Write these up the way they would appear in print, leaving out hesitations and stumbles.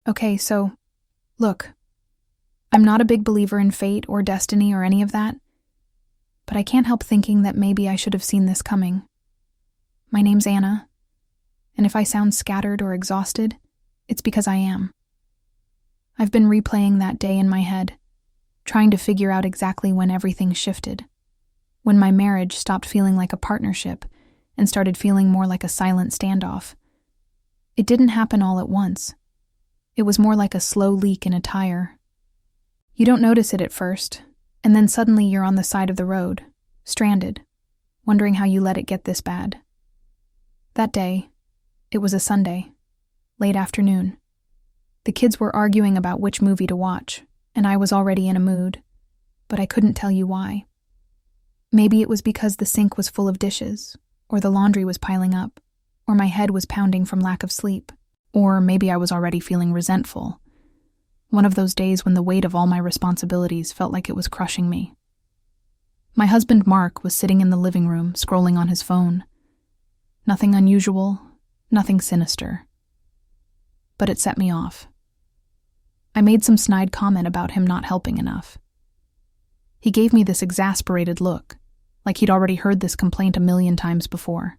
Okay, so, look, I'm not a big believer in fate or destiny or any of that, but I can't help thinking that maybe I should have seen this coming. My name's Anna, and if I sound scattered or exhausted, it's because I am. I've been replaying that day in my head, trying to figure out exactly when everything shifted, when my marriage stopped feeling like a partnership and started feeling more like a silent standoff. It didn't happen all at once. It was more like a slow leak in a tire. You don't notice it at first, and then suddenly you're on the side of the road, stranded, wondering how you let it get this bad. That day, it was a Sunday, late afternoon. The kids were arguing about which movie to watch, and I was already in a mood, but I couldn't tell you why. Maybe it was because the sink was full of dishes, or the laundry was piling up, or my head was pounding from lack of sleep, or maybe I was already feeling resentful. One of those days when the weight of all my responsibilities felt like it was crushing me. My husband Mark was sitting in the living room, scrolling on his phone. Nothing unusual, nothing sinister. But it set me off. I made some snide comment about him not helping enough. He gave me this exasperated look, like he'd already heard this complaint a million times before.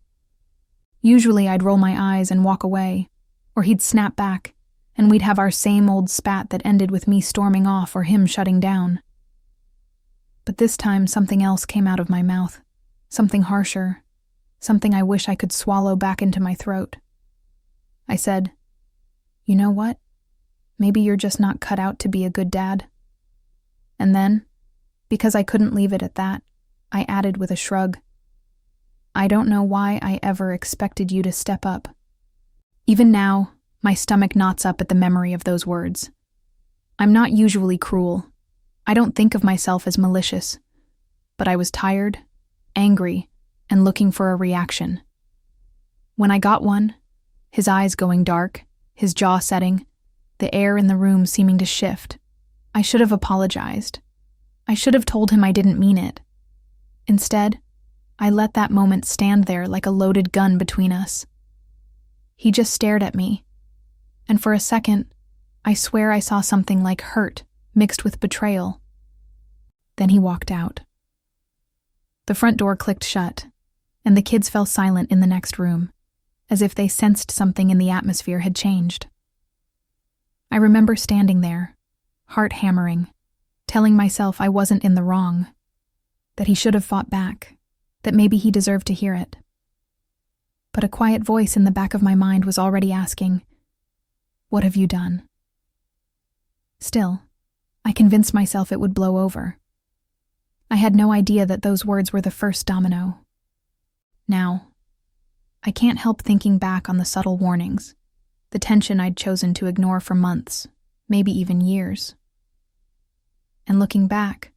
Usually I'd roll my eyes and walk away, or he'd snap back, and we'd have our same old spat that ended with me storming off or him shutting down. But this time something else came out of my mouth, something harsher, something I wish I could swallow back into my throat. I said, "You know what? Maybe you're just not cut out to be a good dad." And then, because I couldn't leave it at that, I added with a shrug, "I don't know why I ever expected you to step up." Even now, my stomach knots up at the memory of those words. I'm not usually cruel. I don't think of myself as malicious. But I was tired, angry, and looking for a reaction. When I got one, his eyes going dark, his jaw setting, the air in the room seeming to shift, I should have apologized. I should have told him I didn't mean it. Instead, I let that moment stand there like a loaded gun between us. He just stared at me, and for a second, I swear I saw something like hurt mixed with betrayal. Then he walked out. The front door clicked shut, and the kids fell silent in the next room, as if they sensed something in the atmosphere had changed. I remember standing there, heart hammering, telling myself I wasn't in the wrong, that he should have fought back, that maybe he deserved to hear it. But a quiet voice in the back of my mind was already asking, "What have you done?" Still, I convinced myself it would blow over. I had no idea that those words were the first domino. Now, I can't help thinking back on the subtle warnings, the tension I'd chosen to ignore for months, maybe even years. And looking back,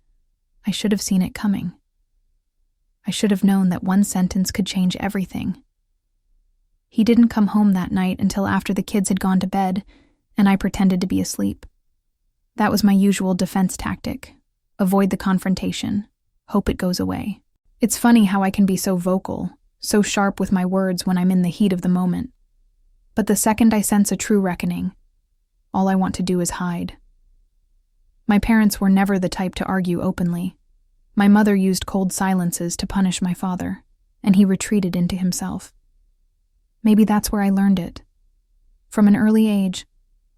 I should have seen it coming. I should have known that one sentence could change everything. He didn't come home that night until after the kids had gone to bed, and I pretended to be asleep. That was my usual defense tactic. Avoid the confrontation. Hope it goes away. It's funny how I can be so vocal, so sharp with my words when I'm in the heat of the moment. But the second I sense a true reckoning, all I want to do is hide. My parents were never the type to argue openly. My mother used cold silences to punish my father, and he retreated into himself. Maybe that's where I learned it. From an early age,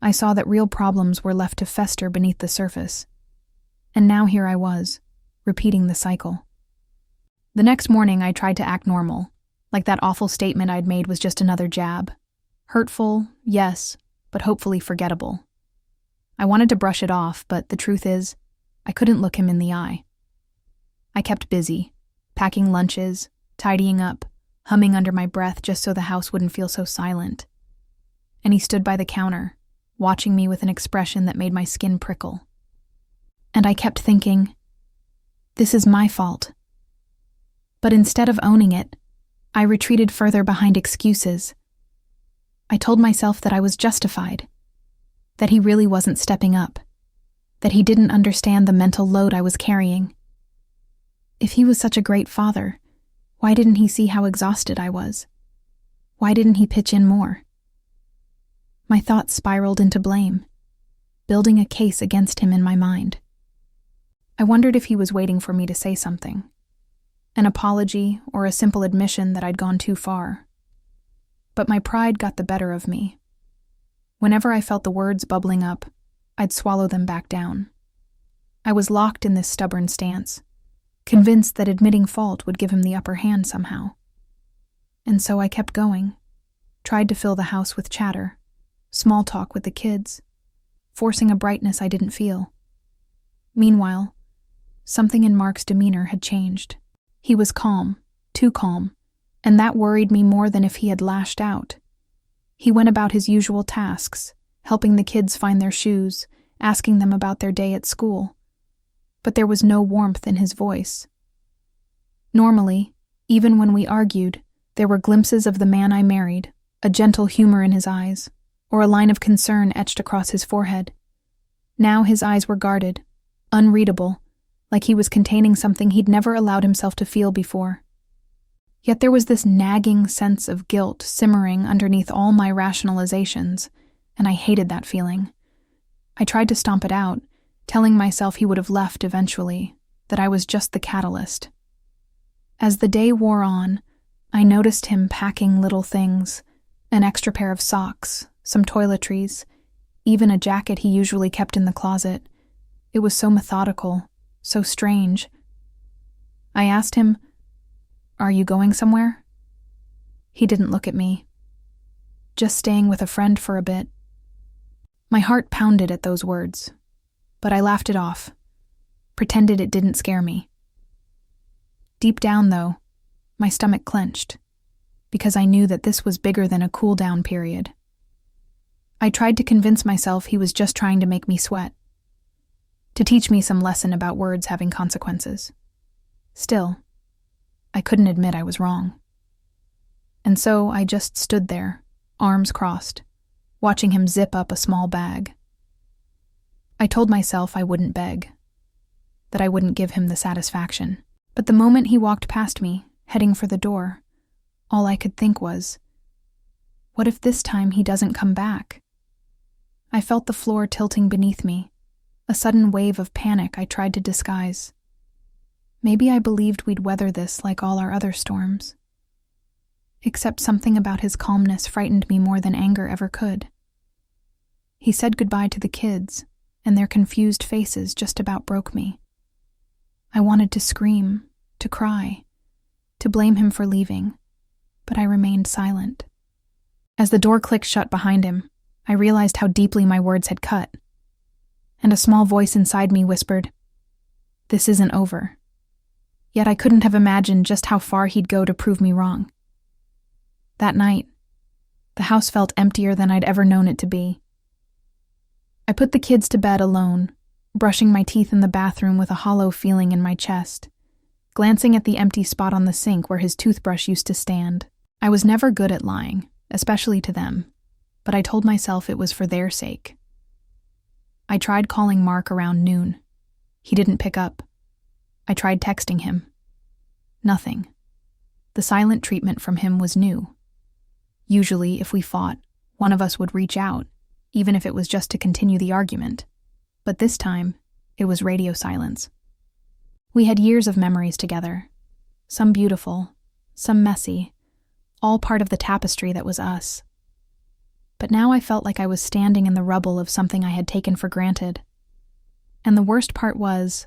I saw that real problems were left to fester beneath the surface. And now here I was, repeating the cycle. The next morning I tried to act normal, like that awful statement I'd made was just another jab. Hurtful, yes, but hopefully forgettable. I wanted to brush it off, but the truth is, I couldn't look him in the eye. I kept busy, packing lunches, tidying up, humming under my breath just so the house wouldn't feel so silent. And he stood by the counter, watching me with an expression that made my skin prickle. And I kept thinking, this is my fault. But instead of owning it, I retreated further behind excuses. I told myself that I was justified, that he really wasn't stepping up, that he didn't understand the mental load I was carrying. If he was such a great father, why didn't he see how exhausted I was? Why didn't he pitch in more? My thoughts spiraled into blame, building a case against him in my mind. I wondered if he was waiting for me to say something, an apology or a simple admission that I'd gone too far. But my pride got the better of me. Whenever I felt the words bubbling up, I'd swallow them back down. I was locked in this stubborn stance, convinced that admitting fault would give him the upper hand somehow. And so I kept going, tried to fill the house with chatter, small talk with the kids, forcing a brightness I didn't feel. Meanwhile, something in Mark's demeanor had changed. He was calm, too calm, and that worried me more than if he had lashed out. He went about his usual tasks, helping the kids find their shoes, asking them about their day at school. But there was no warmth in his voice. Normally, even when we argued, there were glimpses of the man I married, a gentle humor in his eyes, or a line of concern etched across his forehead. Now his eyes were guarded, unreadable, like he was containing something he'd never allowed himself to feel before. Yet there was this nagging sense of guilt simmering underneath all my rationalizations, and I hated that feeling. I tried to stomp it out, telling myself he would have left eventually, that I was just the catalyst. As the day wore on, I noticed him packing little things, an extra pair of socks, some toiletries, even a jacket he usually kept in the closet. It was so methodical, so strange. I asked him, "Are you going somewhere?" He didn't look at me. "Just staying with a friend for a bit." My heart pounded at those words, but I laughed it off, pretended it didn't scare me. Deep down, though, my stomach clenched, because I knew that this was bigger than a cool-down period. I tried to convince myself he was just trying to make me sweat, to teach me some lesson about words having consequences. Still, I couldn't admit I was wrong. And so I just stood there, arms crossed, watching him zip up a small bag. I told myself I wouldn't beg, that I wouldn't give him the satisfaction. But the moment he walked past me, heading for the door, all I could think was, what if this time he doesn't come back? I felt the floor tilting beneath me, a sudden wave of panic I tried to disguise. Maybe I believed we'd weather this like all our other storms. Except something about his calmness frightened me more than anger ever could. He said goodbye to the kids, and their confused faces just about broke me. I wanted to scream, to cry, to blame him for leaving, but I remained silent. As the door clicked shut behind him, I realized how deeply my words had cut, and a small voice inside me whispered, "This isn't over." Yet I couldn't have imagined just how far he'd go to prove me wrong. That night, the house felt emptier than I'd ever known it to be. I put the kids to bed alone, brushing my teeth in the bathroom with a hollow feeling in my chest, glancing at the empty spot on the sink where his toothbrush used to stand. I was never good at lying, especially to them, but I told myself it was for their sake. I tried calling Mark around noon. He didn't pick up. I tried texting him. Nothing. The silent treatment from him was new. Usually, if we fought, one of us would reach out, even if it was just to continue the argument. But this time, it was radio silence. We had years of memories together, some beautiful, some messy, all part of the tapestry that was us. But now I felt like I was standing in the rubble of something I had taken for granted. And the worst part was,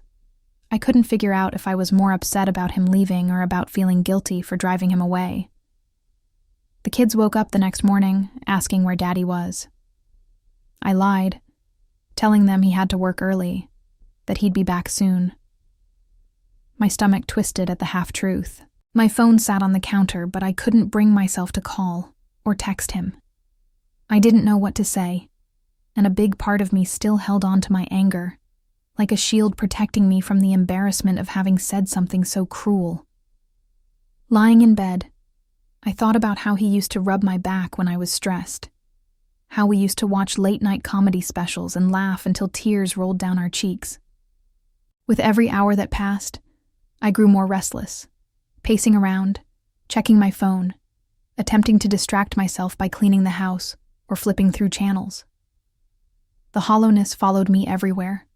I couldn't figure out if I was more upset about him leaving or about feeling guilty for driving him away. The kids woke up the next morning, asking where Daddy was. I lied, telling them he had to work early, that he'd be back soon. My stomach twisted at the half-truth. My phone sat on the counter, but I couldn't bring myself to call or text him. I didn't know what to say, and a big part of me still held on to my anger, like a shield protecting me from the embarrassment of having said something so cruel. Lying in bed, I thought about how he used to rub my back when I was stressed, how we used to watch late-night comedy specials and laugh until tears rolled down our cheeks. With every hour that passed, I grew more restless, pacing around, checking my phone, attempting to distract myself by cleaning the house or flipping through channels. The hollowness followed me everywhere.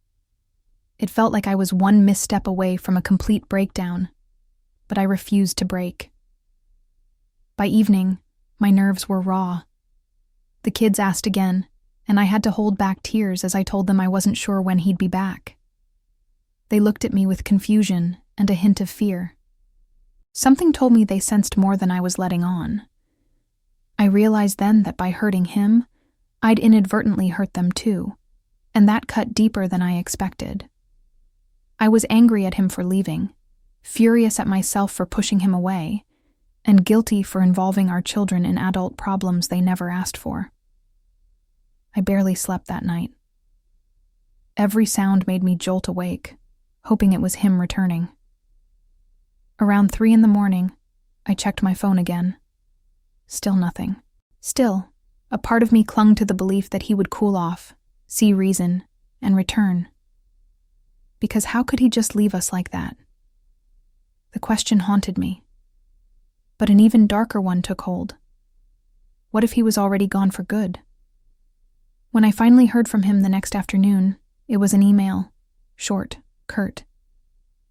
It felt like I was one misstep away from a complete breakdown, but I refused to break. By evening, my nerves were raw. The kids asked again, and I had to hold back tears as I told them I wasn't sure when he'd be back. They looked at me with confusion and a hint of fear. Something told me they sensed more than I was letting on. I realized then that by hurting him, I'd inadvertently hurt them too, and that cut deeper than I expected. I was angry at him for leaving, furious at myself for pushing him away, and guilty for involving our children in adult problems they never asked for. I barely slept that night. Every sound made me jolt awake, hoping it was him returning. Around 3 a.m, I checked my phone again. Still nothing. Still, a part of me clung to the belief that he would cool off, see reason, and return. Because how could he just leave us like that? The question haunted me. But an even darker one took hold. What if he was already gone for good? When I finally heard from him the next afternoon, it was an email, short, curt.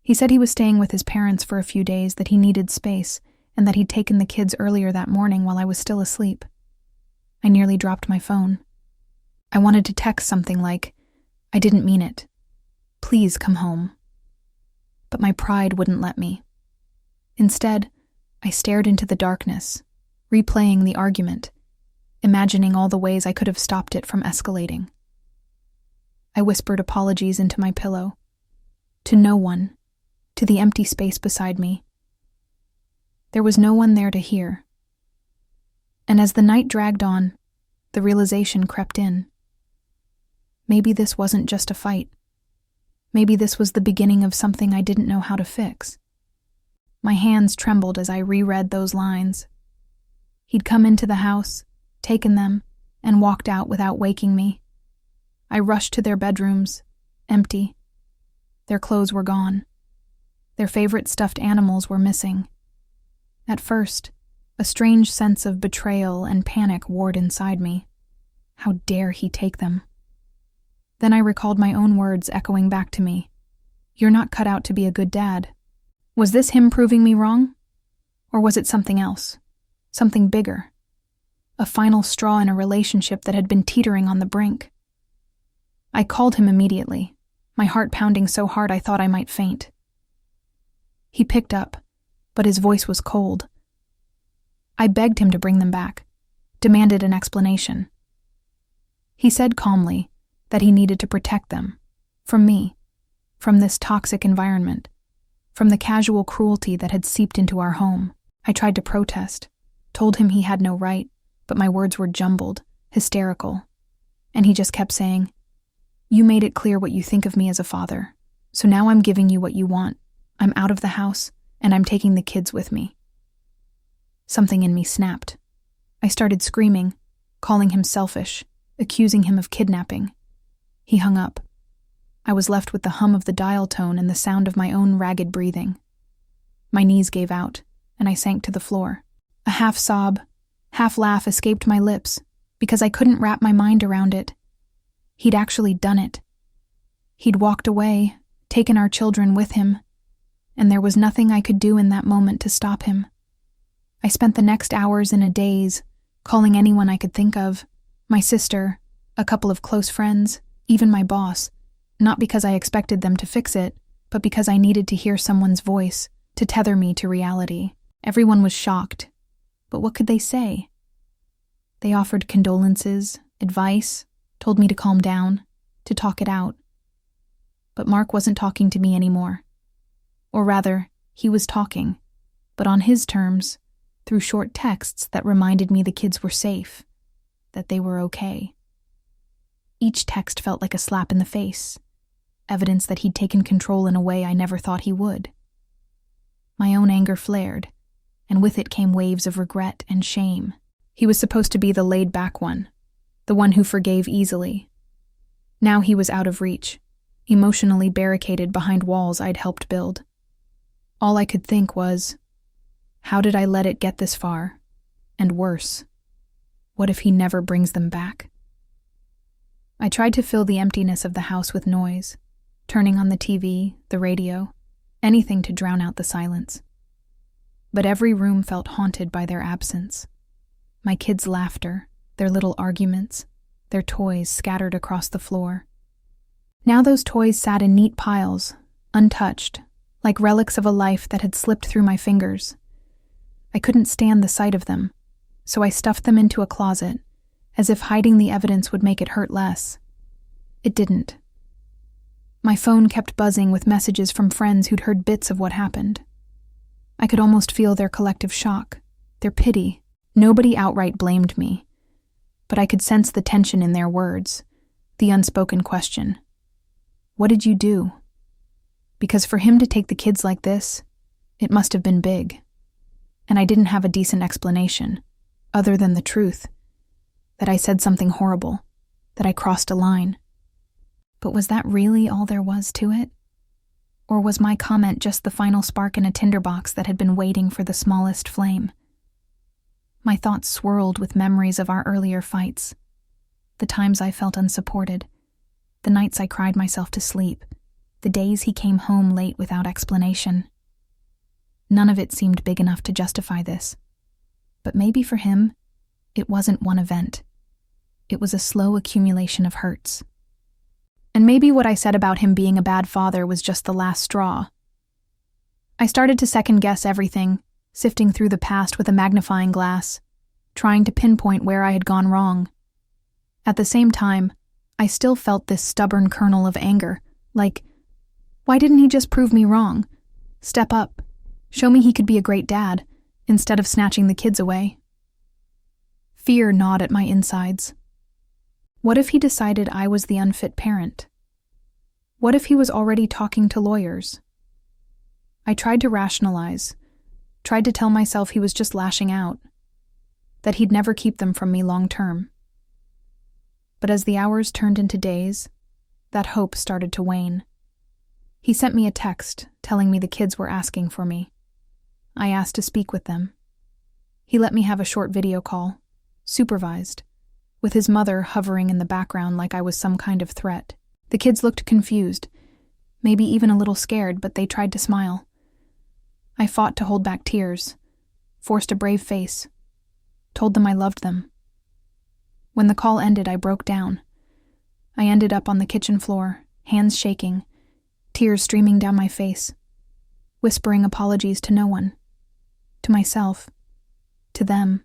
He said he was staying with his parents for a few days, that he needed space, and that he'd taken the kids earlier that morning while I was still asleep. I nearly dropped my phone. I wanted to text something like, "I didn't mean it. Please come home." But my pride wouldn't let me. Instead, I stared into the darkness, replaying the argument, imagining all the ways I could have stopped it from escalating. I whispered apologies into my pillow. To no one, to the empty space beside me. There was no one there to hear. And as the night dragged on, the realization crept in. Maybe this wasn't just a fight. Maybe this was the beginning of something I didn't know how to fix. My hands trembled as I reread those lines. He'd come into the house, taken them, and walked out without waking me. I rushed to their bedrooms, empty. Their clothes were gone. Their favorite stuffed animals were missing. At first, a strange sense of betrayal and panic warred inside me. How dare he take them? Then I recalled my own words echoing back to me. "You're not cut out to be a good dad." Was this him proving me wrong? Or was it something else? Something bigger? A final straw in a relationship that had been teetering on the brink? I called him immediately, my heart pounding so hard I thought I might faint. He picked up, but his voice was cold. I begged him to bring them back, demanded an explanation. He said calmly that he needed to protect them, from me, from this toxic environment, from the casual cruelty that had seeped into our home. I tried to protest, told him he had no right, but my words were jumbled, hysterical, and he just kept saying, "You made it clear what you think of me as a father, so now I'm giving you what you want. I'm out of the house, and I'm taking the kids with me." Something in me snapped. I started screaming, calling him selfish, accusing him of kidnapping. He hung up. I was left with the hum of the dial tone and the sound of my own ragged breathing. My knees gave out, and I sank to the floor. A half sob, half laugh escaped my lips, because I couldn't wrap my mind around it. He'd actually done it. He'd walked away, taken our children with him, and there was nothing I could do in that moment to stop him. I spent the next hours in a daze, calling anyone I could think of, my sister, a couple of close friends, even my boss, not because I expected them to fix it, but because I needed to hear someone's voice to tether me to reality. Everyone was shocked, but what could they say? They offered condolences, advice, told me to calm down, to talk it out. But Mark wasn't talking to me anymore. Or rather, he was talking, but on his terms, through short texts that reminded me the kids were safe, that they were okay. Each text felt like a slap in the face, evidence that he'd taken control in a way I never thought he would. My own anger flared, and with it came waves of regret and shame. He was supposed to be the laid-back one, the one who forgave easily. Now he was out of reach, emotionally barricaded behind walls I'd helped build. All I could think was, how did I let it get this far? And worse, What if he never brings them back? I tried to fill the emptiness of the house with noise, turning on the TV, the radio, anything to drown out the silence. But every room felt haunted by their absence. My kids' laughter, their little arguments, their toys scattered across the floor. Now those toys sat in neat piles, untouched, like relics of a life that had slipped through my fingers. I couldn't stand the sight of them, so I stuffed them into a closet, as if hiding the evidence would make it hurt less. It didn't. My phone kept buzzing with messages from friends who'd heard bits of what happened. I could almost feel their collective shock, their pity. Nobody outright blamed me, but I could sense the tension in their words, the unspoken question. What did you do? Because for him to take the kids like this, it must have been big. And I didn't have a decent explanation, other than the truth, that I said something horrible, that I crossed a line. But was that really all there was to it? Or was my comment just the final spark in a tinderbox that had been waiting for the smallest flame? My thoughts swirled with memories of our earlier fights, the times I felt unsupported, the nights I cried myself to sleep, the days he came home late without explanation. None of it seemed big enough to justify this. But maybe for him, it wasn't one event. It was a slow accumulation of hurts. And maybe what I said about him being a bad father was just the last straw. I started to second-guess everything, sifting through the past with a magnifying glass, trying to pinpoint where I had gone wrong. At the same time, I still felt this stubborn kernel of anger, like, why didn't he just prove me wrong? Step up. Show me he could be a great dad, instead of snatching the kids away. Fear gnawed at my insides. What if he decided I was the unfit parent? What if he was already talking to lawyers? I tried to rationalize, tried to tell myself he was just lashing out, that he'd never keep them from me long term. But as the hours turned into days, that hope started to wane. He sent me a text telling me the kids were asking for me. I asked to speak with them. He let me have a short video call, supervised, with his mother hovering in the background like I was some kind of threat. The kids looked confused, maybe even a little scared, but they tried to smile. I fought to hold back tears, forced a brave face, told them I loved them. When the call ended, I broke down. I ended up on the kitchen floor, hands shaking, tears streaming down my face, whispering apologies to no one, to myself, to them.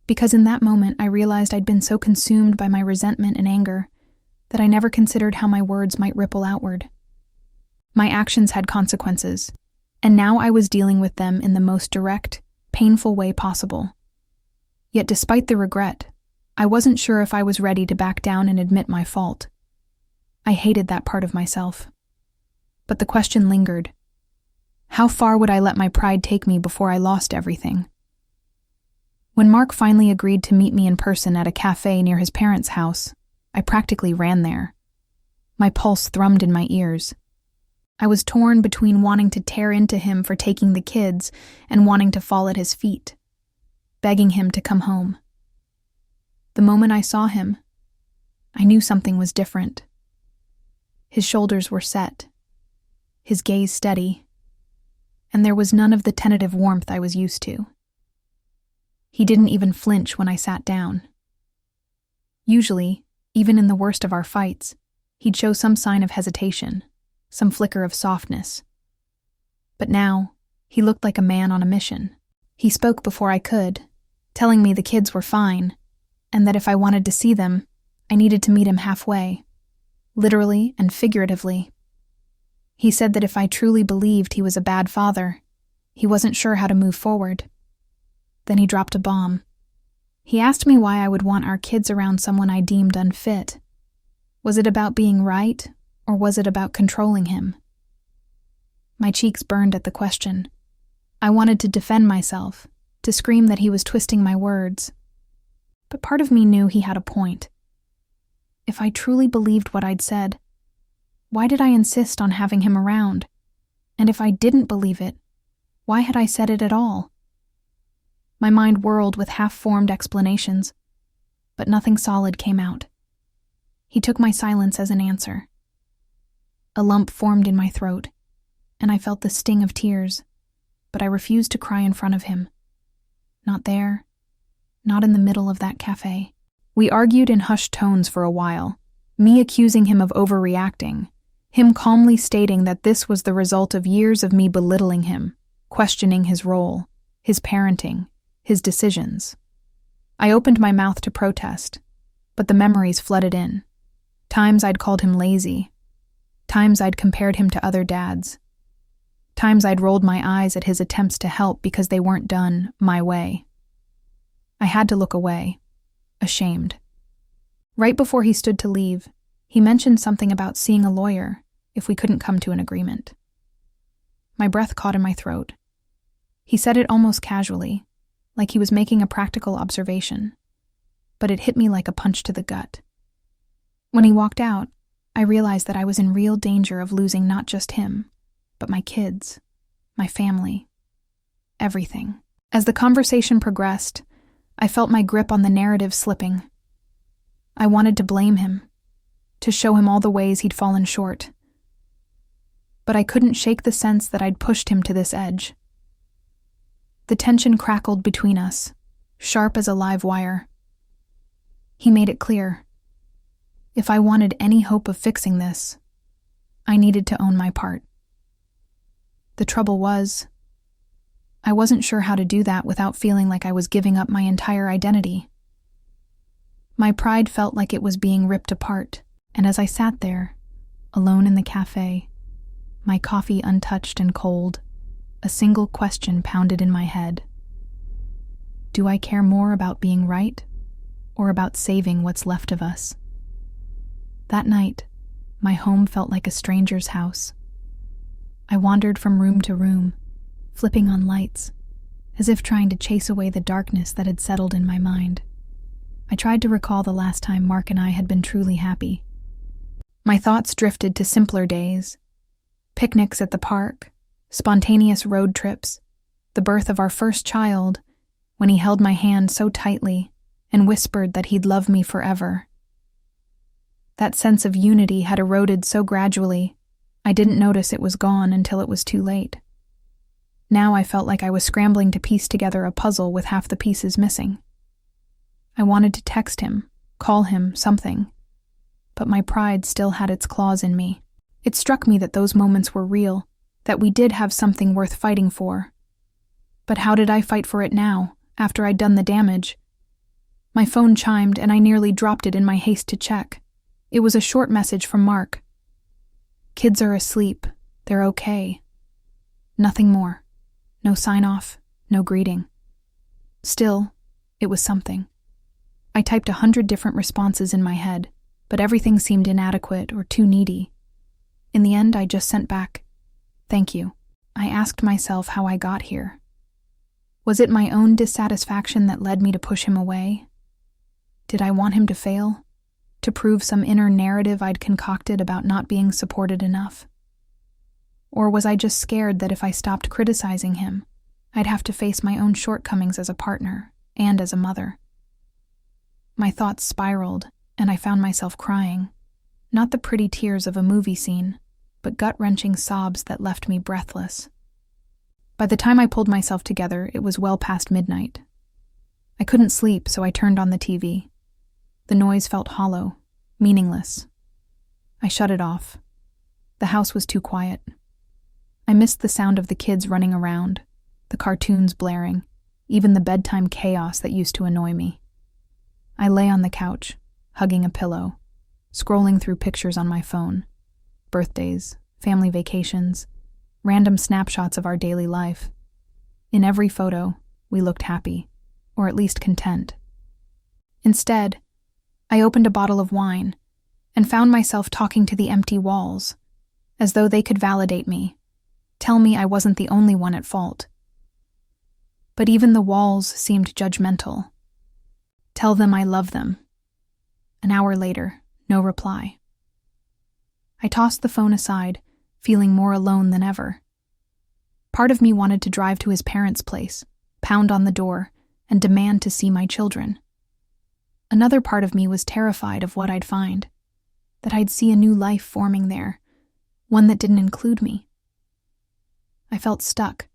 Because in that moment, I realized I'd been so consumed by my resentment and anger that I never considered how my words might ripple outward. My actions had consequences, and now I was dealing with them in the most direct, painful way possible. Yet despite the regret, I wasn't sure if I was ready to back down and admit my fault. I hated that part of myself. But the question lingered. How far would I let my pride take me before I lost everything? When Mark finally agreed to meet me in person at a cafe near his parents' house, I practically ran there. My pulse thrummed in my ears. I was torn between wanting to tear into him for taking the kids and wanting to fall at his feet, begging him to come home. The moment I saw him, I knew something was different. His shoulders were set, his gaze steady, and there was none of the tentative warmth I was used to. He didn't even flinch when I sat down. Usually, even in the worst of our fights, he'd show some sign of hesitation, some flicker of softness. But now, he looked like a man on a mission. He spoke before I could, telling me the kids were fine, and that if I wanted to see them, I needed to meet him halfway, literally and figuratively. He said that if I truly believed he was a bad father, he wasn't sure how to move forward. Then he dropped a bomb. He asked me why I would want our kids around someone I deemed unfit. Was it about being right, or was it about controlling him? My cheeks burned at the question. I wanted to defend myself, to scream that he was twisting my words. But part of me knew he had a point. If I truly believed what I'd said, why did I insist on having him around? And if I didn't believe it, why had I said it at all? My mind whirled with half-formed explanations, but nothing solid came out. He took my silence as an answer. A lump formed in my throat, and I felt the sting of tears, but I refused to cry in front of him. Not there, not in the middle of that cafe. We argued in hushed tones for a while, me accusing him of overreacting, him calmly stating that this was the result of years of me belittling him, questioning his role, his parenting, his decisions. I opened my mouth to protest, but the memories flooded in. Times I'd called him lazy. Times I'd compared him to other dads. Times I'd rolled my eyes at his attempts to help because they weren't done my way. I had to look away, ashamed. Right before he stood to leave, he mentioned something about seeing a lawyer if we couldn't come to an agreement. My breath caught in my throat. He said it almost casually, like he was making a practical observation, but it hit me like a punch to the gut. When he walked out, I realized that I was in real danger of losing not just him, but my kids, my family, everything. As the conversation progressed, I felt my grip on the narrative slipping. I wanted to blame him, to show him all the ways he'd fallen short. But I couldn't shake the sense that I'd pushed him to this edge. The tension crackled between us, sharp as a live wire. He made it clear. If I wanted any hope of fixing this, I needed to own my part. The trouble was, I wasn't sure how to do that without feeling like I was giving up my entire identity. My pride felt like it was being ripped apart, and as I sat there, alone in the cafe, my coffee untouched and cold, a single question pounded in my head. Do I care more about being right, or about saving what's left of us? That night, my home felt like a stranger's house. I wandered from room to room, flipping on lights, as if trying to chase away the darkness that had settled in my mind. I tried to recall the last time Mark and I had been truly happy. My thoughts drifted to simpler days, picnics at the park, spontaneous road trips, the birth of our first child, when he held my hand so tightly and whispered that he'd love me forever. That sense of unity had eroded so gradually, I didn't notice it was gone until it was too late. Now I felt like I was scrambling to piece together a puzzle with half the pieces missing. I wanted to text him, call him, something, but my pride still had its claws in me. It struck me that those moments were real, that we did have something worth fighting for. But how did I fight for it now, after I'd done the damage? My phone chimed and I nearly dropped it in my haste to check. It was a short message from Mark. Kids are asleep. They're okay. Nothing more. No sign-off, no greeting. Still, it was something. I typed 100 different responses in my head, but everything seemed inadequate or too needy. In the end, I just sent back, "Thank you." I asked myself how I got here. Was it my own dissatisfaction that led me to push him away? Did I want him to fail? To prove some inner narrative I'd concocted about not being supported enough? Or was I just scared that if I stopped criticizing him, I'd have to face my own shortcomings as a partner and as a mother? My thoughts spiraled, and I found myself crying. Not the pretty tears of a movie scene, but gut-wrenching sobs that left me breathless. By the time I pulled myself together, it was well past midnight. I couldn't sleep, so I turned on the TV. The noise felt hollow, meaningless. I shut it off. The house was too quiet. I missed the sound of the kids running around, the cartoons blaring, even the bedtime chaos that used to annoy me. I lay on the couch, hugging a pillow, scrolling through pictures on my phone. Birthdays, family vacations, random snapshots of our daily life. In every photo, we looked happy, or at least content. Instead, I opened a bottle of wine and found myself talking to the empty walls, as though they could validate me, tell me I wasn't the only one at fault. But even the walls seemed judgmental. Tell them I love them. An hour later, no reply. I tossed the phone aside, feeling more alone than ever. Part of me wanted to drive to his parents' place, pound on the door, and demand to see my children. Another part of me was terrified of what I'd find, that I'd see a new life forming there, one that didn't include me. I felt stuck,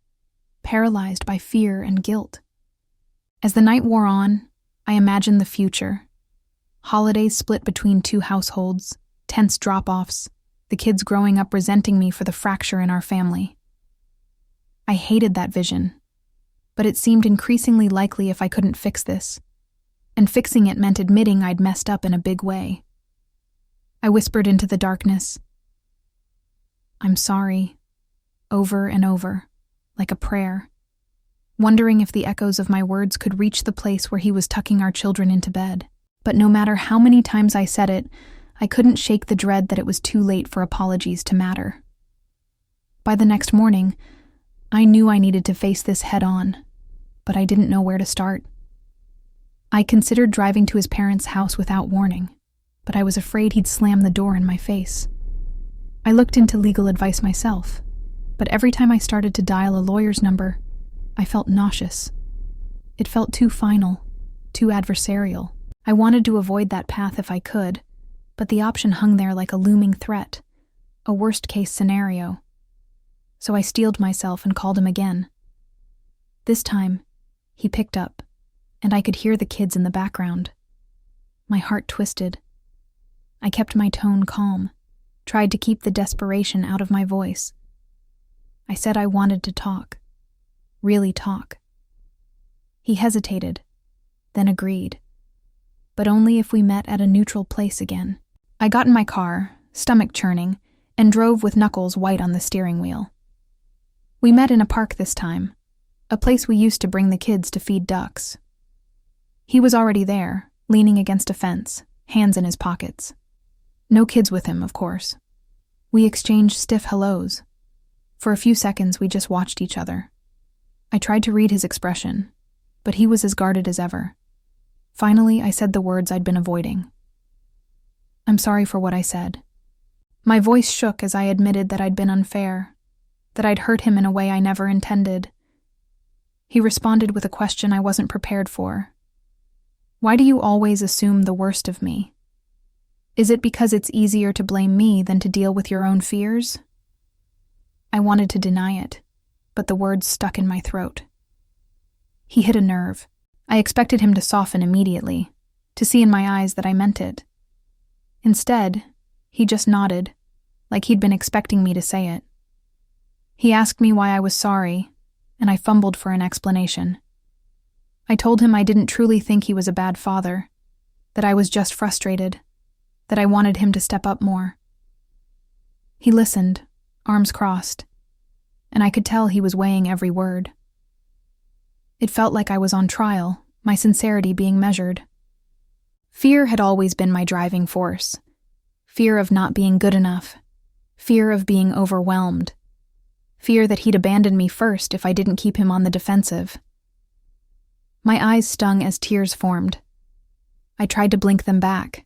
paralyzed by fear and guilt. As the night wore on, I imagined the future. Holidays split between two households, tense drop-offs, the kids growing up resenting me for the fracture in our family. I hated that vision, but it seemed increasingly likely if I couldn't fix this, and fixing it meant admitting I'd messed up in a big way. I whispered into the darkness, "I'm sorry," over and over, like a prayer, wondering if the echoes of my words could reach the place where he was tucking our children into bed. But no matter how many times I said it, I couldn't shake the dread that it was too late for apologies to matter. By the next morning, I knew I needed to face this head-on, but I didn't know where to start. I considered driving to his parents' house without warning, but I was afraid he'd slam the door in my face. I looked into legal advice myself, but every time I started to dial a lawyer's number, I felt nauseous. It felt too final, too adversarial. I wanted to avoid that path if I could, but the option hung there like a looming threat, a worst-case scenario. So I steeled myself and called him again. This time, he picked up, and I could hear the kids in the background. My heart twisted. I kept my tone calm, tried to keep the desperation out of my voice. I said I wanted to talk, really talk. He hesitated, then agreed, but only if we met at a neutral place again. I got in my car, stomach churning, and drove with knuckles white on the steering wheel. We met in a park this time, a place we used to bring the kids to feed ducks. He was already there, leaning against a fence, hands in his pockets. No kids with him, of course. We exchanged stiff hellos. For a few seconds, we just watched each other. I tried to read his expression, but he was as guarded as ever. Finally, I said the words I'd been avoiding. "I'm sorry for what I said." My voice shook as I admitted that I'd been unfair, that I'd hurt him in a way I never intended. He responded with a question I wasn't prepared for. "Why do you always assume the worst of me? Is it because it's easier to blame me than to deal with your own fears?" I wanted to deny it, but the words stuck in my throat. He hit a nerve. I expected him to soften immediately, to see in my eyes that I meant it. Instead, he just nodded, like he'd been expecting me to say it. He asked me why I was sorry, and I fumbled for an explanation. I told him I didn't truly think he was a bad father, that I was just frustrated, that I wanted him to step up more. He listened, arms crossed, and I could tell he was weighing every word. It felt like I was on trial, my sincerity being measured. Fear had always been my driving force. Fear of not being good enough. Fear of being overwhelmed. Fear that he'd abandon me first if I didn't keep him on the defensive. My eyes stung as tears formed. I tried to blink them back.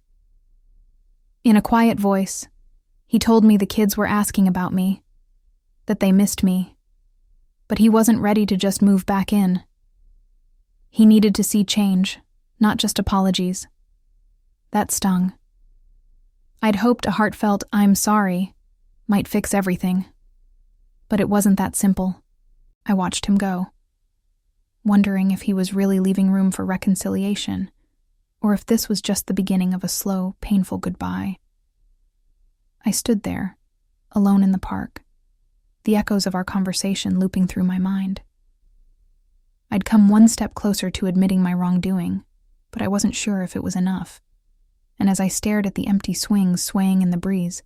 In a quiet voice, he told me the kids were asking about me, that they missed me, but he wasn't ready to just move back in. He needed to see change, not just apologies. That stung. I'd hoped a heartfelt "I'm sorry" might fix everything, but it wasn't that simple. I watched him go, wondering if he was really leaving room for reconciliation, or if this was just the beginning of a slow, painful goodbye. I stood there, alone in the park, the echoes of our conversation looping through my mind. I'd come one step closer to admitting my wrongdoing, but I wasn't sure if it was enough. And as I stared at the empty swings swaying in the breeze,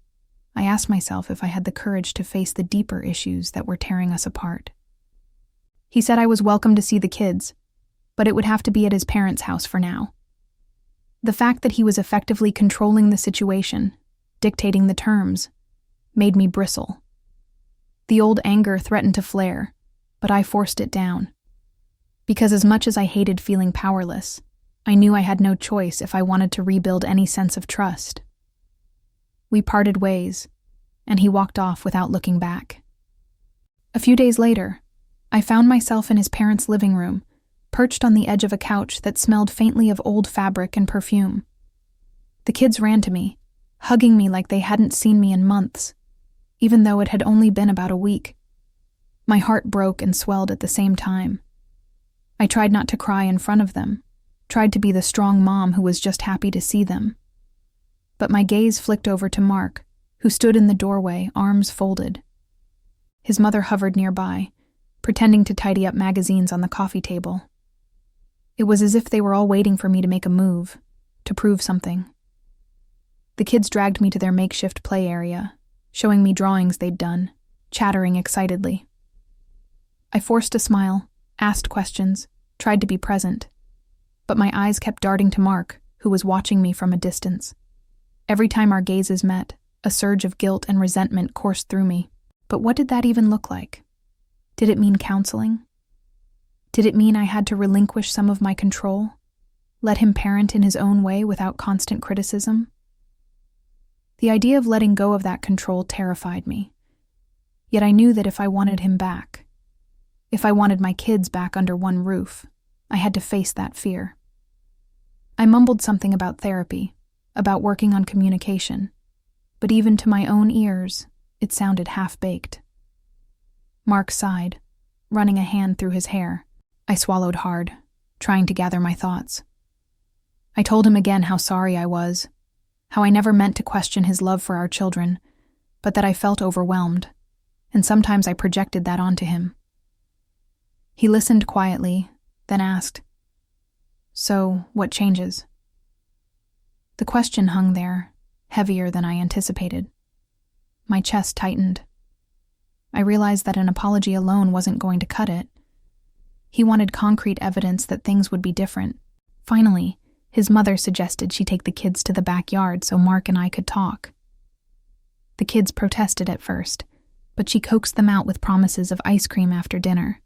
I asked myself if I had the courage to face the deeper issues that were tearing us apart. He said I was welcome to see the kids, but it would have to be at his parents' house for now. The fact that he was effectively controlling the situation, dictating the terms, made me bristle. The old anger threatened to flare, but I forced it down. Because as much as I hated feeling powerless, I knew I had no choice if I wanted to rebuild any sense of trust. We parted ways, and he walked off without looking back. A few days later, I found myself in his parents' living room, perched on the edge of a couch that smelled faintly of old fabric and perfume. The kids ran to me, hugging me like they hadn't seen me in months, even though it had only been about a week. My heart broke and swelled at the same time. I tried not to cry in front of them, tried to be the strong mom who was just happy to see them. But my gaze flicked over to Mark, who stood in the doorway, arms folded. His mother hovered nearby, pretending to tidy up magazines on the coffee table. It was as if they were all waiting for me to make a move, to prove something. The kids dragged me to their makeshift play area, showing me drawings they'd done, chattering excitedly. I forced a smile, asked questions, tried to be present, but my eyes kept darting to Mark, who was watching me from a distance. Every time our gazes met, a surge of guilt and resentment coursed through me. But what did that even look like? Did it mean counseling? Did it mean I had to relinquish some of my control? Let him parent in his own way without constant criticism? The idea of letting go of that control terrified me. Yet I knew that if I wanted him back, if I wanted my kids back under one roof, I had to face that fear. I mumbled something about therapy, about working on communication, but even to my own ears, it sounded half-baked. Mark sighed, running a hand through his hair. I swallowed hard, trying to gather my thoughts. I told him again how sorry I was, how I never meant to question his love for our children, but that I felt overwhelmed, and sometimes I projected that onto him. He listened quietly, then asked, "So, what changes?" The question hung there, heavier than I anticipated. My chest tightened. I realized that an apology alone wasn't going to cut it. He wanted concrete evidence that things would be different. Finally, his mother suggested she take the kids to the backyard so Mark and I could talk. The kids protested at first, but she coaxed them out with promises of ice cream after dinner.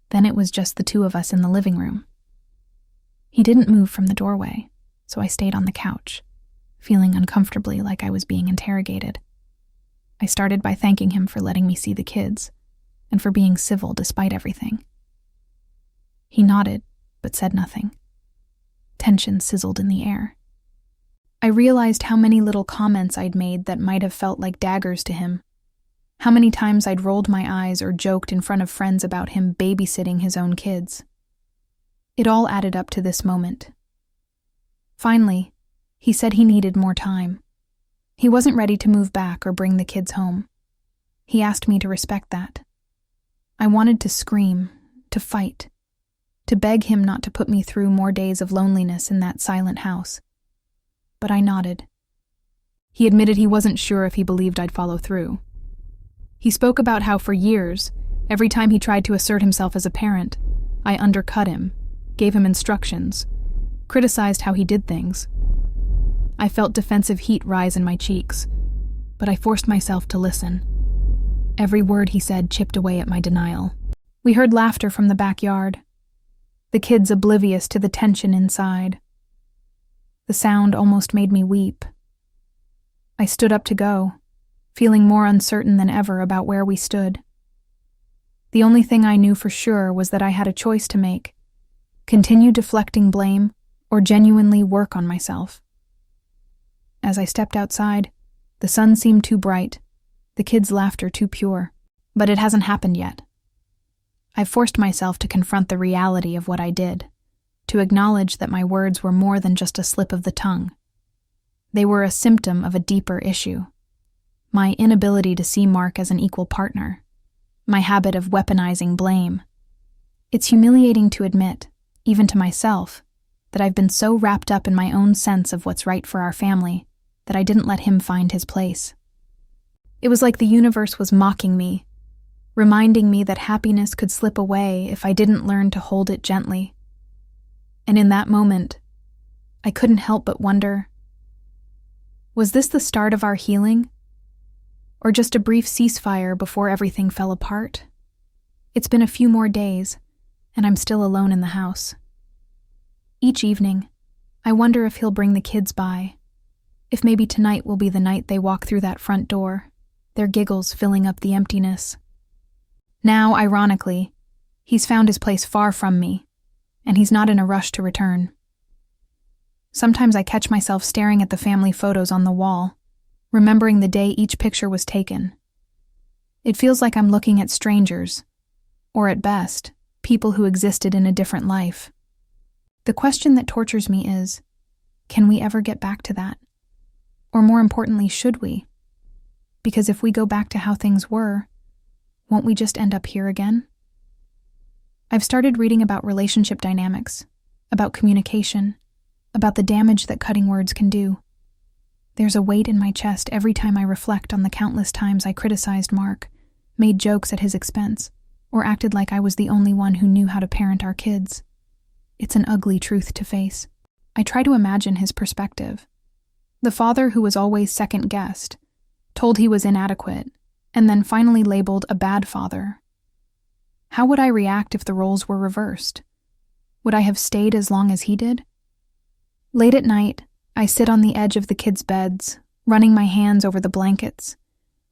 Then it was just the two of us in the living room. He didn't move from the doorway, so I stayed on the couch, feeling uncomfortably like I was being interrogated. I started by thanking him for letting me see the kids, and for being civil despite everything. He nodded, but said nothing. Tension sizzled in the air. I realized how many little comments I'd made that might have felt like daggers to him. How many times I'd rolled my eyes or joked in front of friends about him babysitting his own kids. It all added up to this moment. Finally, he said he needed more time. He wasn't ready to move back or bring the kids home. He asked me to respect that. I wanted to scream, to fight, to beg him not to put me through more days of loneliness in that silent house. But I nodded. He admitted he wasn't sure if he believed I'd follow through. He spoke about how for years, every time he tried to assert himself as a parent, I undercut him, gave him instructions, criticized how he did things. I felt defensive heat rise in my cheeks, but I forced myself to listen. Every word he said chipped away at my denial. We heard laughter from the backyard, the kids oblivious to the tension inside. The sound almost made me weep. I stood up to go, feeling more uncertain than ever about where we stood. The only thing I knew for sure was that I had a choice to make: continue deflecting blame or genuinely work on myself. As I stepped outside, the sun seemed too bright, the kids' laughter too pure. But it hasn't happened yet. I forced myself to confront the reality of what I did, to acknowledge that my words were more than just a slip of the tongue. They were a symptom of a deeper issue. My inability to see Mark as an equal partner. My habit of weaponizing blame. It's humiliating to admit, even to myself, that I've been so wrapped up in my own sense of what's right for our family that I didn't let him find his place. It was like the universe was mocking me, reminding me that happiness could slip away if I didn't learn to hold it gently. And in that moment, I couldn't help but wonder, was this the start of our healing? Or just a brief ceasefire before everything fell apart? It's been a few more days, and I'm still alone in the house. Each evening, I wonder if he'll bring the kids by, if maybe tonight will be the night they walk through that front door, their giggles filling up the emptiness. Now, ironically, he's found his place far from me, and he's not in a rush to return. Sometimes I catch myself staring at the family photos on the wall, remembering the day each picture was taken. It feels like I'm looking at strangers, or at best, people who existed in a different life. The question that tortures me is, can we ever get back to that? Or more importantly, should we? Because if we go back to how things were, won't we just end up here again? I've started reading about relationship dynamics, about communication, about the damage that cutting words can do. There's a weight in my chest every time I reflect on the countless times I criticized Mark, made jokes at his expense, or acted like I was the only one who knew how to parent our kids. It's an ugly truth to face. I try to imagine his perspective. The father who was always second-guessed, told he was inadequate, and then finally labeled a bad father. How would I react if the roles were reversed? Would I have stayed as long as he did? Late at night, I sit on the edge of the kids' beds, running my hands over the blankets,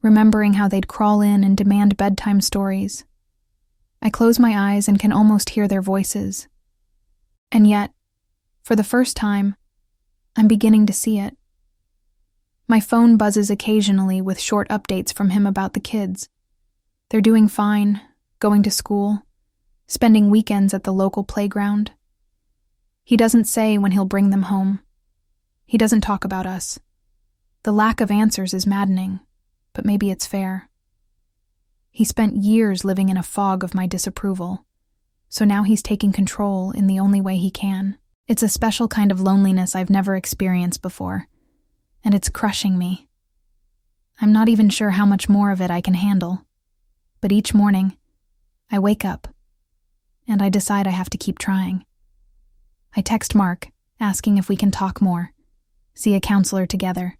remembering how they'd crawl in and demand bedtime stories. I close my eyes and can almost hear their voices. And yet, for the first time, I'm beginning to see it. My phone buzzes occasionally with short updates from him about the kids. They're doing fine, going to school, spending weekends at the local playground. He doesn't say when he'll bring them home. He doesn't talk about us. The lack of answers is maddening, but maybe it's fair. He spent years living in a fog of my disapproval, so now he's taking control in the only way he can. It's a special kind of loneliness I've never experienced before, and it's crushing me. I'm not even sure how much more of it I can handle, but each morning, I wake up, and I decide I have to keep trying. I text Mark, asking if we can talk more, see a counselor together,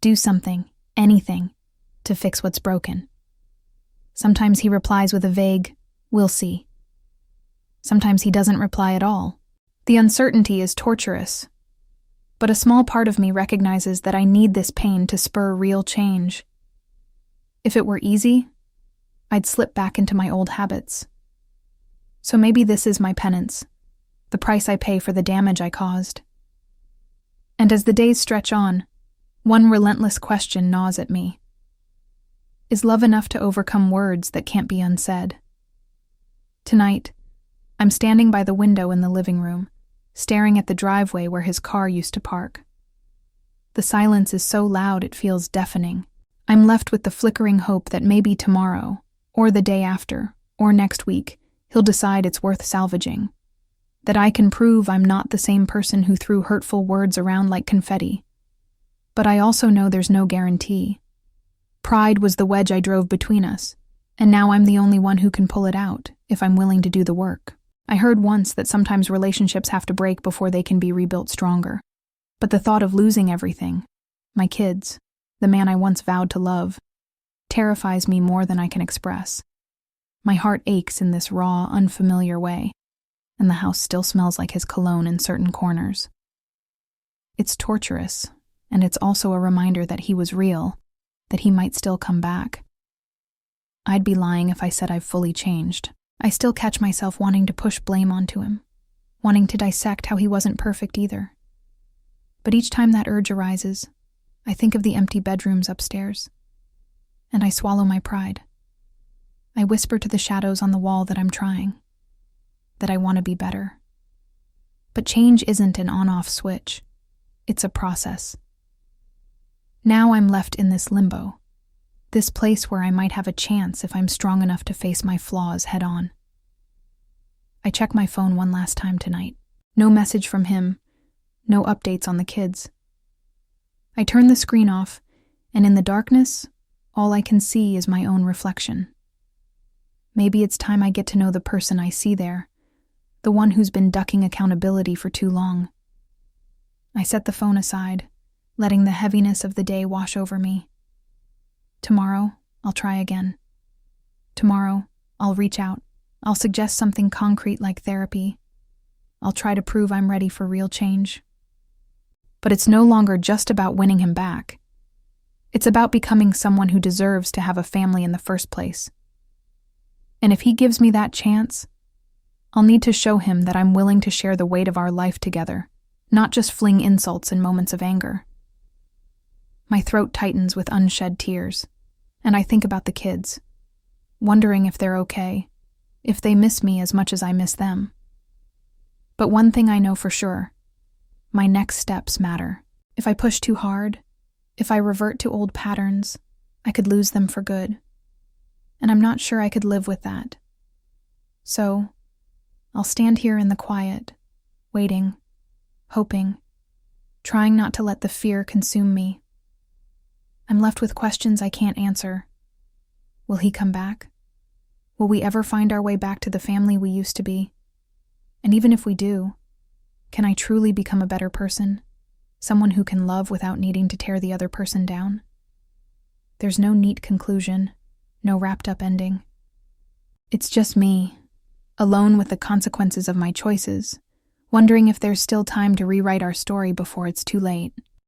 do something, anything, to fix what's broken. Sometimes he replies with a vague, "We'll see." Sometimes he doesn't reply at all. The uncertainty is torturous, but a small part of me recognizes that I need this pain to spur real change. If it were easy, I'd slip back into my old habits. So maybe this is my penance, the price I pay for the damage I caused. And as the days stretch on, one relentless question gnaws at me. Is love enough to overcome words that can't be unsaid? Tonight, I'm standing by the window in the living room, staring at the driveway where his car used to park. The silence is so loud it feels deafening. I'm left with the flickering hope that maybe tomorrow, or the day after, or next week, he'll decide it's worth salvaging. That I can prove I'm not the same person who threw hurtful words around like confetti. But I also know there's no guarantee. Pride was the wedge I drove between us, and now I'm the only one who can pull it out, if I'm willing to do the work. I heard once that sometimes relationships have to break before they can be rebuilt stronger. But the thought of losing everything, my kids, the man I once vowed to love, terrifies me more than I can express. My heart aches in this raw, unfamiliar way, and the house still smells like his cologne in certain corners. It's torturous, and it's also a reminder that he was real, that he might still come back. I'd be lying if I said I've fully changed. I still catch myself wanting to push blame onto him, wanting to dissect how he wasn't perfect either. But each time that urge arises, I think of the empty bedrooms upstairs, and I swallow my pride. I whisper to the shadows on the wall that I'm trying, that I want to be better. But change isn't an on-off switch. It's a process. Now I'm left in this limbo, this place where I might have a chance if I'm strong enough to face my flaws head-on. I check my phone one last time tonight. No message from him, no updates on the kids. I turn the screen off, and in the darkness, all I can see is my own reflection. Maybe it's time I get to know the person I see there, the one who's been ducking accountability for too long. I set the phone aside, letting the heaviness of the day wash over me. Tomorrow, I'll try again. Tomorrow, I'll reach out. I'll suggest something concrete like therapy. I'll try to prove I'm ready for real change. But it's no longer just about winning him back. It's about becoming someone who deserves to have a family in the first place. And if he gives me that chance, I'll need to show him that I'm willing to share the weight of our life together, not just fling insults in moments of anger. My throat tightens with unshed tears, and I think about the kids, wondering if they're okay, if they miss me as much as I miss them. But one thing I know for sure, my next steps matter. If I push too hard, if I revert to old patterns, I could lose them for good. And I'm not sure I could live with that. So, I'll stand here in the quiet, waiting, hoping, trying not to let the fear consume me. I'm left with questions I can't answer. Will he come back? Will we ever find our way back to the family we used to be? And even if we do, can I truly become a better person? Someone who can love without needing to tear the other person down? There's no neat conclusion, no wrapped-up ending. It's just me, alone with the consequences of my choices, wondering if there's still time to rewrite our story before it's too late.